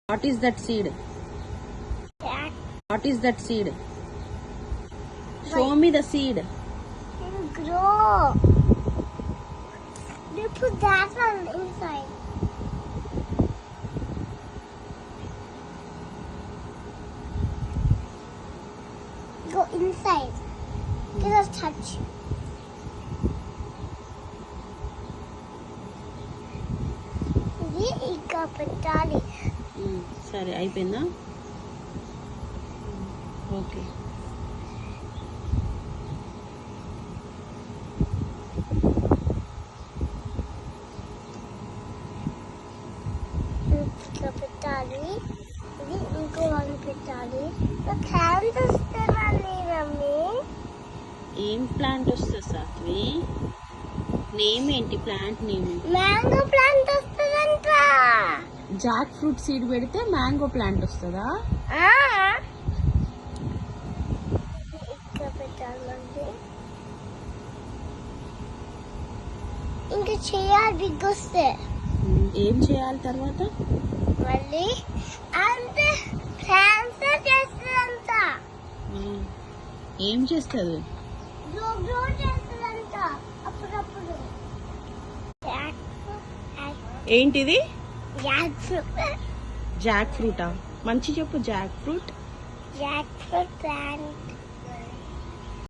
What is that seed? That What is that seed? Show me the seed. will grow. You put that one inside. Go inside. Let us touch. ఇది ఇంకా పెట్టాలి. సరే అయిపోయిందా? Okay. ఇంకా పెట్టాలి. ఇది ఇంకో వాళ్ళు పెట్టాలి. ప్లాంట్ వస్తున్నాను మమ్మీ. ఏం ప్లాంట్ వస్తుంది సాత్వి? నేమ్ ఏంటి ప్లాంట్ నేమ్? మ్యాంగో ప్లాంట్ వస్తుందంట. జాక్ ఫ్రూట్ సీడ్ పెడితే మ్యాంగో ప్లాంట్ వస్తుందా? ఇక్కడ పెట్టాలి. ఇంకా చేయాలి బిగ్ వస్తే. ఏం చేయాలి తర్వాత? మళ్ళీ అంతే ట్రాన్స్ఫర్ చేస్తుందంట. ఏం చేస్తుంది? గ్రో చేస్తుందంట అప్పుడప్పుడు. ఏంటిది? Jack fruit. జాక్ ఫ్రూటా? మంచి చెప్పు. Jack fruit plant.